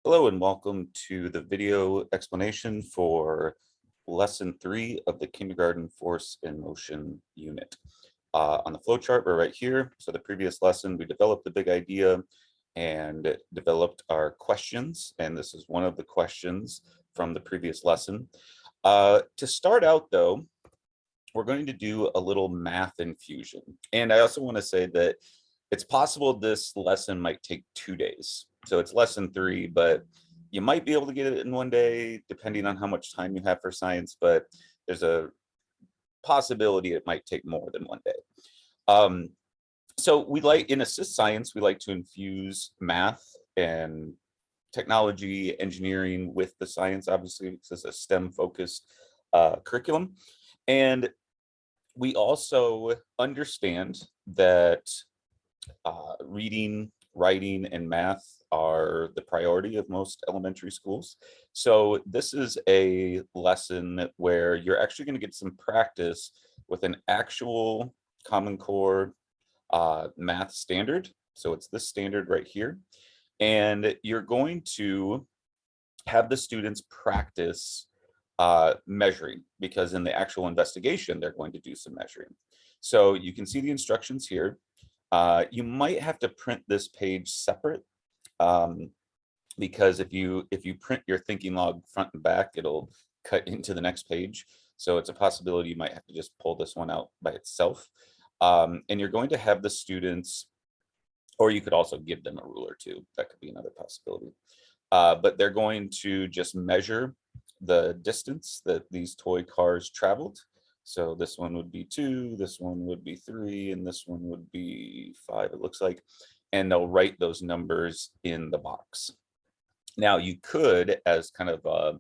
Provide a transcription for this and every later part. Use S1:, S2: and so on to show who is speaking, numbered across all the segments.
S1: Hello and welcome to the video explanation for lesson 3 of the kindergarten force in motion unit. On the flowchart, we're right here. So the previous lesson, we developed the big idea and developed our questions. And this is one of the questions from the previous lesson. To start out though, we're going to do a little math infusion. And I also want to say that it's possible this lesson might take 2 days. So it's lesson 3, but you might be able to get it in 1 day, depending on how much time you have for science, but there's a possibility it might take more than 1 day. So we like, in Assist Science, we like to infuse math and technology, engineering with the science, obviously, because it's a STEM focused curriculum. And we also understand that reading, writing, and math are the priority of most elementary schools. So this is a lesson where you're actually going to get some practice with an actual Common Core math standard. So it's this standard right here. And you're going to have the students practice measuring, because in the actual investigation, they're going to do some measuring. So you can see the instructions here. You might have to print this page separate, because if you print your thinking log front and back, it'll cut into the next page. So it's a possibility you might have to just pull this one out by itself. And you're going to have the students, or you could also give them a ruler too. That could be another possibility. But they're going to just measure the distance that these toy cars traveled. So this one would be 2, this one would be 3, and this one would be 5, it looks like. And they'll write those numbers in the box. Now you could, as kind of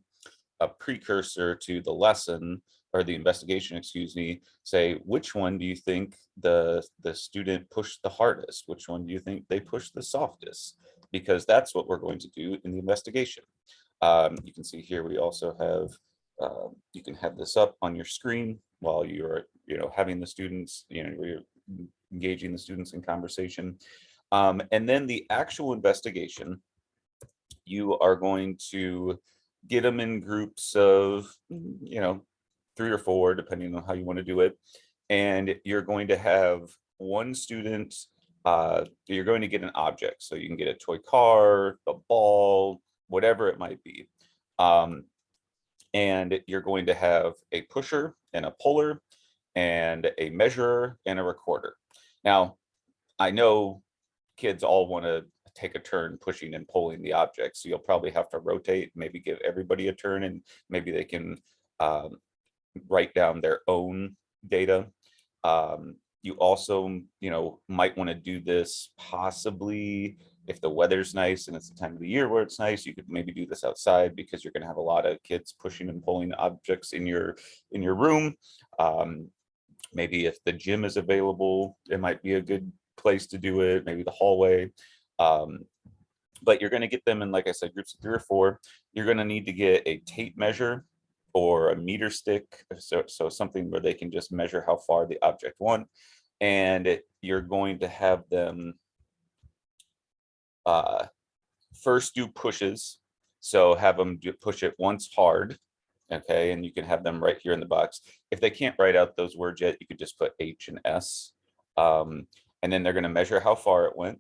S1: a precursor to the lesson, or the investigation, excuse me, say, which one do you think the student pushed the hardest? Which one do you think they pushed the softest? Because that's what we're going to do in the investigation. You can see here we also have, you can have this up on your screen while you're, having the students, you're engaging the students in conversation. And then the actual investigation, you are going to get them in groups of, 3 or 4, depending on how you want to do it. And you're going to have one student, you're going to get an object. So you can get a toy car, a ball, whatever it might be. And you're going to have a pusher and a puller and a measurer and a recorder. Now, I know kids all want to take a turn pushing and pulling the object, so you'll probably have to rotate, maybe give everybody a turn, and maybe they can write down their own data. You also, might want to do this possibly if the weather's nice and it's the time of the year where it's nice. You could maybe do this outside, because you're going to have a lot of kids pushing and pulling objects in your room. Maybe if the gym is available, it might be a good place to do it, maybe the hallway. But you're going to get them in, like I said, groups of 3 or 4. You're going to need to get a tape measure or a meter stick, so something where they can just measure how far the object went. And you're going to have them first do pushes. So have them push it once hard, okay, and you can have them right here in the box. If they can't write out those words yet, you could just put H and S. And then they're going to measure how far it went.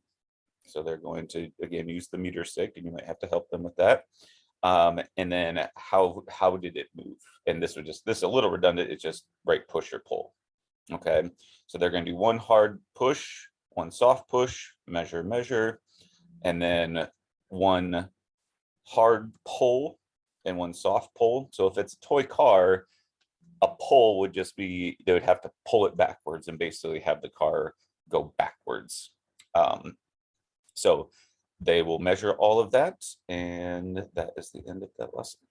S1: So they're going to, again, use the meter stick, and you might have to help them with that. And then how did it move? And this is a little redundant. It's just right push or pull. Okay, so they're going to do one hard push, one soft push, measure, measure, and then one hard pull and one soft pull. So if it's a toy car, a pull would just be, they would have to pull it backwards and basically have the car go backwards. So they will measure all of that, and that is the end of that lesson.